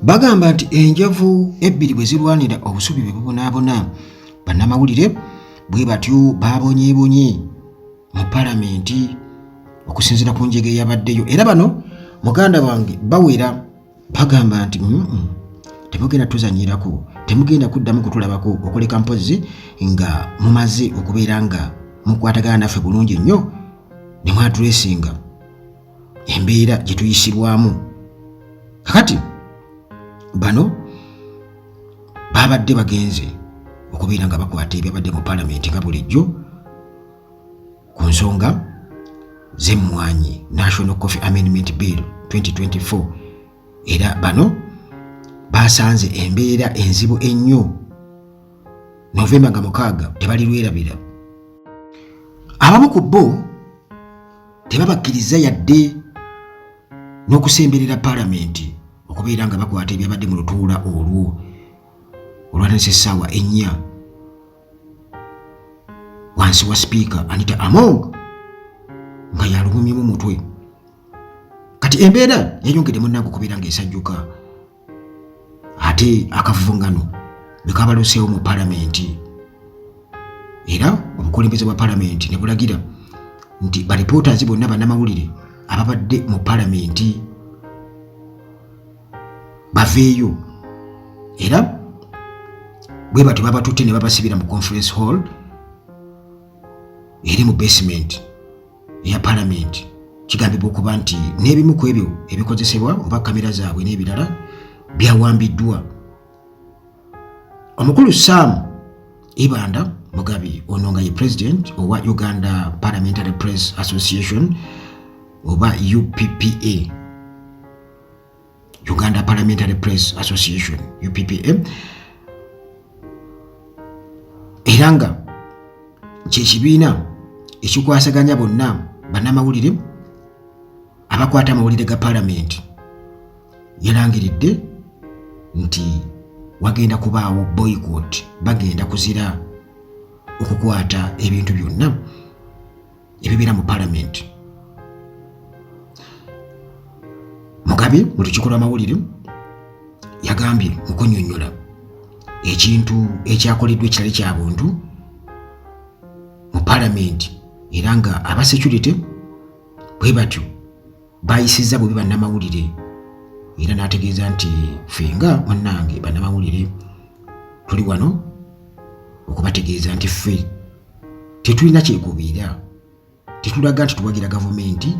bagamba nti enjovu ebbiri bwe zirwanira obusubi bwe bubonaabona bannamawulire bwe batyo baabonyeebonye mu palamenti okusinziira ku njege eyabaddeyo. Era bano muganda wange bawera bagamba nti temugenda tuzanyirako, temugenda kuddamu kutulabako okuleka mpozi nga mumaze okubeera nga mukwatagana naffe bulungi nnyo ne mwatulesinga embeera gye tuyisibwamu. Kakati bano babadde bagenze okubeera nga bakwata ebyabadde mu palamenti nga bulijjo ku nsonga z'emmwanyi National Coffee Amendment Bill 2024. Era bano basanze embeera enzibu ennyo Novemba nga 6 tebali lwerabira. Abamu ku bo tebabakkiriza yadde n'okusemberera palamenti okubeera nga bakwata ebyabadde mu lutuula olwo olwanise essaawa 4 wansi wa sipiika Anita Among nga yalumumyemu mutwe. Kati embeera yayongedde munnange okubeera ng'esajjuka ate akavuvungano bwe kabaloseewo mu palamenti. Era obukulembeze bwa palamenti ne bulagira nti balipootaazi bonna bannamawulire ababadde mu palamenti baveeyo. Era bwe batyo babatutte ne babasibira mu conference hall eri mu basement eya palamenti. Kigambibwa okuba nti n'ebimu ku ebyo ebikozesebwa oba kamera zaabwe n'ebirala byawambiddwa. Omukulu Sam Ibanda Mugabi ono nga ye president owa Uganda Parliamentary Press Association oba UPPA, Uganda Parliamentary Press Association UPPA, era nga kyekibiina ekikwasaganya bonna bannamawulire abakwata amawulire ga palamenti. Yalangiridde nti wagenda kubaawo boycott, bagenda kuzira okukwata ebintu byonna ebibeera mu palamenti. Mugabe mu lukiiko lw'amawulire yagambye mu kunnyonnyola ekintu ekyakoleddwa ekirali kya buntu mu palamenti, era nga aba security bwe batyo bayisizza bubi bannamawulire. Era n'ategeeza nti fenga munnange bannamawulire tuli wano okubategeeza nti ffe tetulina kyekubiira, tetulaga nti tuwagira gavumenti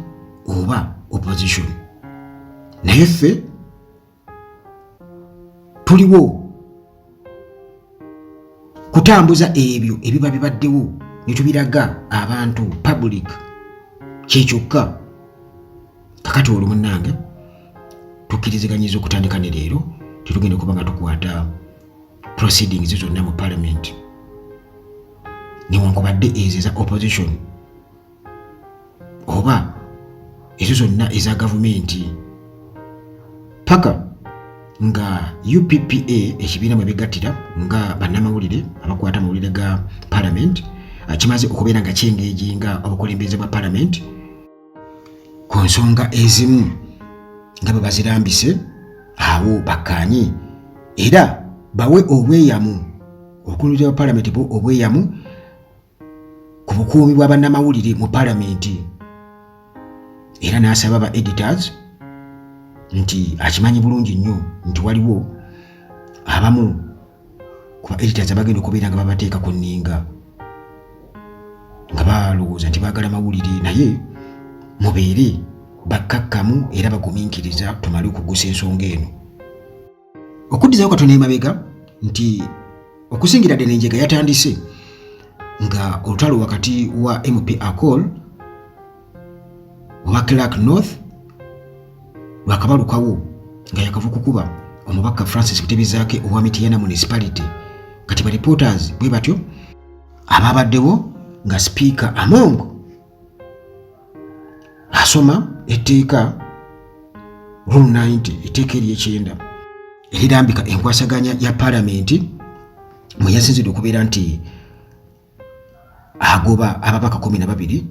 oba opposition, naye ffe tuliwo kutambuza ebyo ebiba bibaddewo ne tubiraga abantu public kyekyokka. Kakati olwo munnange tukkiriziganyiza okutandika ne leero tetugenda kuba nga tukwata proceedings zonna mu palamenti newankubadde ezo eza opposition oba ezo zonna eza gavumenti, paka nga UPPA ekibiina mwe bigattira nga bannamawulire abakwata amawulire ga palamenti kimaze okubeera nga kyengeejinga obukulembeze bwa palamenti ku nsonga ezimu nga bwe bazirambise awo bakkaanye era bawe obweyamu obukulembeze bwa palamenti bo obweyamu ku bukuumi bwa bannamawulire mu palamenti. Era n'asaba ba editors nti akimanyi bulungi nnyo nti waliwo abamu ku ba editors abagenda okubeera nga babateeka ku nninga nga balowooza nti baagala mawulire, naye mubeere bakkakkamu era bagumiikiriza tumale okugusa ensonga eno. Okuddizayo katono emabega nti okusingira ddala enjega yatandise nga olutalo wakati wa MP Akol owa Clark North lwakabalukawo nga yakava okukuba omubaka Francis Kutebezaake owa Mityana Municipality. Kati ba reporters bwe batyo ababaddewo nga Speaker Among asoma etteeka Rule 90 etteeka ery'ekyenda erirambika enkwasaganya ya palamenti mwe yasinzidde okubeera nti agoba ababaka 12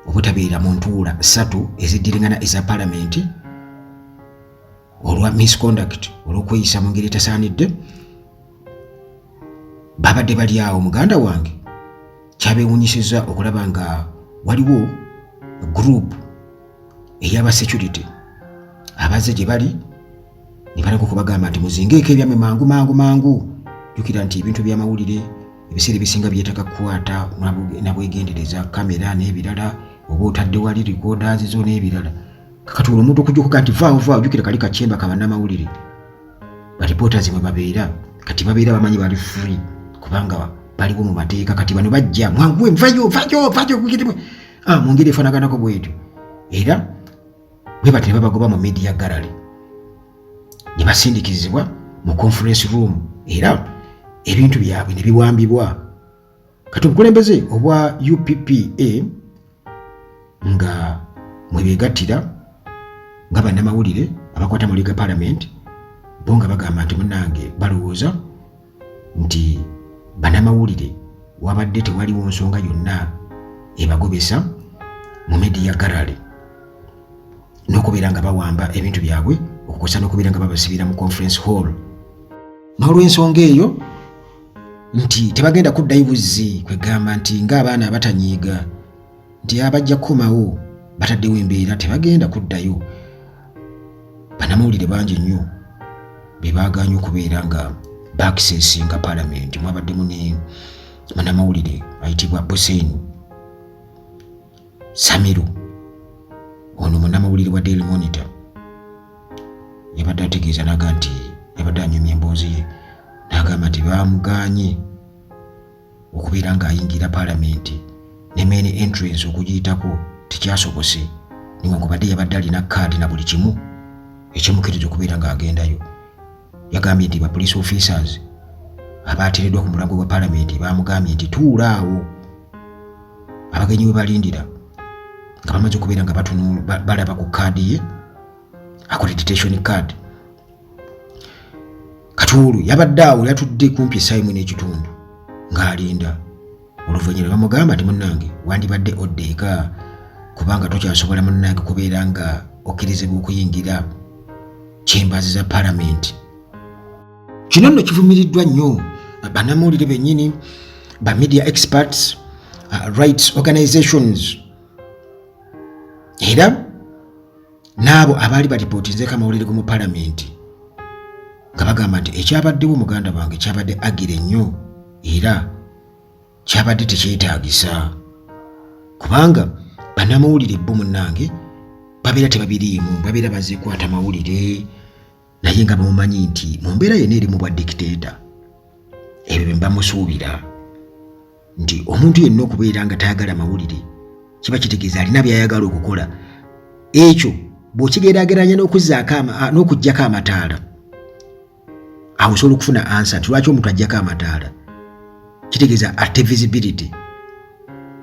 obutabeera mu ntuula 3 eziddiringana eza palamenti olwa misconduct olw'okweyisa mu ngeri etasaanidde babadde bali awo. Muganda wange kyabeewunyisizza okulaba nga waliwo group ey'aba security abazze gye bali ne baleka okubagamba nti muzingeeko ebyammwe mangu. Jjukira nti ebintu by'amawulire ebiseera ebisinga byetaaga kukwata na bwegendereza, kamera n'ebirala, oba otadde wali recorders zo n'ebirala. Kakati omuntu okujjukuka nti vaawo jjukira kali kakyemba ka bannamawulire bareporters mwe babeera kati babeera bamanyi bali free kubanga baliwo mu mateeka. Kati bano bajja mwanguwe mvayo mu ngeri efaanaganako bwetyo, era bwe bati ne babagoba mu media gallery ne basindikizibwa mu conference room, era ebintu byabwe ne biwambibwa. Kati obukulembeze obwa UPPA nga mwe beegattira nga bannamawulire abakwata mu Liga Parliament bo nga bagamba nti munnange balowooza nti bannamawulire wabadde tewaliwo nsonga yonna ebagobesa mu media gallery n'okubeera nga bawamba ebintu byabwe okukosa n'okubeera nga babasibira mu conference hall. N'olw'ensonga eyo nti tebagenda kuddayo buzzi kwegamba nti ng'abaana abatanyiiga nti abajja kukomawo bataddewo embeera tebagenda kuddayo. Bannamawulire bangi nnyo be baaganye okubeera nga bakisensinga Parliament. Mwabaddemu ne bannamawulire ayitibwa Bosen Samiru, ono munnamawulire wa Daily Monitor, yabadde ategeeza naga nti yabadde anyumya emboozi ye n'agamba nti baamuganye okubeera ng'ayingira Parliament ne main entrance okugiyitako tekyasobose newankubadde yabadde alina kaadi na buli kimu ekimukkiriza okubeera ng'agendayo. Yagambye nti ba police officers abaateereddwa ku mulango gwa Parliament baamugambye nti tuula awo abagenyi we balindira nga bamaze okubeera nga balaba ku kaadi ye accreditation card. Katuulu yabadde awo yatudde kumpi essaawa emu n'ekitundu ng'alinda. Oluvannyuma bamugamba nti munnange wandibadde oddeeka kubanga tokyasobola munnange kubeera nga okkirizibwa okuyingira chambers za Parliament. Kino nno kivumiriddwa nnyo bannamawulire bennyini, ba media experts, rights organizations, era n'abo abaali balipootinzeeko amawulire go mu Parliament nga bagamba nti ekyabaddewo muganda wange kyabadde agire nnyo era kyabadde tekyetaagisa kubanga bannamawulire bo munnange babeera tebabiriimu, babeera bazze kwata mawulire naye nga bamumanyi nti mu mbeera yonna eri mu bwa dictator ebyo bye bamusuubira nti omuntu yenna okubeera nga tayagala mawulire kiba kitegeeza alina byayagala okukola. Ekyo bw'okigeraageranya n'okuggyako amataala awo osobola okufuna ansa nti lwaki omuntu aggyako amataala, kitegeeza ate visibility.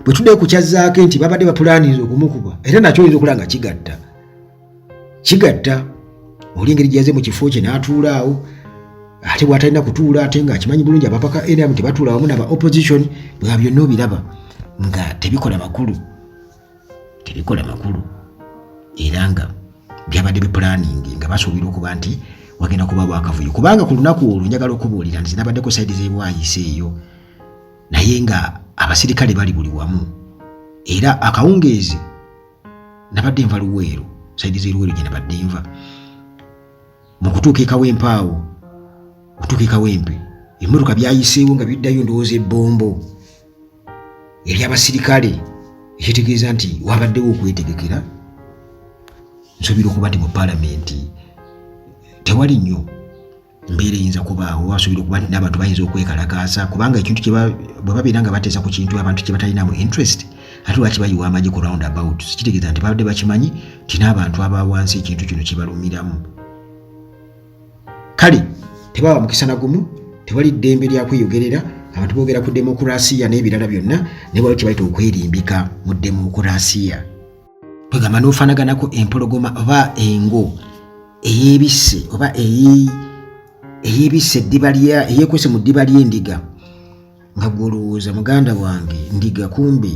Bwe tuddeyo kukyazzaako nti babadde bapulaaniza okumukuba era nakyo oyinza okulaba nga kigatta oli engeri gyaze mu kifo kye n'atuula awo ate bw'atalina kutuula ate ng'akimanyi bulungi abapaka NRM tebatuula wamu n'aba opposition bwa byonna obiraba nga tebikola makulu era nga byabadde bipulaningi nga basuubira okuba nti wagenda kuba bwakavuyo kubanga ku lunaku olwo njagala okubuulira nti zinabaddeko sayidi z'ebwayise eyo naye nga abasirikale bali buli wamu era akawungeezi nabadde nva Luweero sayidi z'Eruweero gye nabadde nva mu kutuuka ekawempe awo okutuuka ekawempe emmotoka byayiseewo nga biddayo ndowooza ebbombo ery'abasirikale ekitegeeza nti wabaddewo okwetegekera. Nsuubira okuba nti mu Parliament tewali nnyo mbeera eyinza kubaawo, wasuubira okuba nti n'abantu bayinza okwekalakaasa kubanga ekintu bwe babeera nga bateesa ku kintu abantu kye batalinamu interest ate lwaki bayiwa amagi ku round about, kitegeeza nti babadde bakimanyi nti n'abantu abawansi ekintu kino kibalumiramu. Kale tebaba mukisa na gumu, tewali ddembe lya kweyogerera, abantu boogera ku demokurasiya n'ebirala byonna ne bwali kibayita okwerimbika mu demokurasiya. Twegamba n'ofaanaganako empologoma oba engo eyebisse oba eyebisse eyeekwese mu ddiba ly'endiga nga gw'olowooza muganda wange ndiga kumbe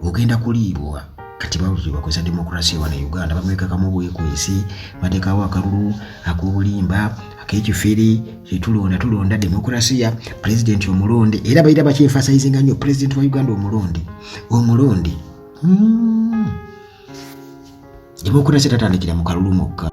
ogenda kuliibwa kati bakozesa demokrasiya wano e Uganda bamwekakamu obwekwesi bateekawo akalulu ak'obulimba ak'ekifere tulonda demokrasiya pulezidenti omulonde era bayita bakyemfasayizinga nnyo pulezidenti wa Uganda omulonde demokrasiya tatandikira mu kalulu mokka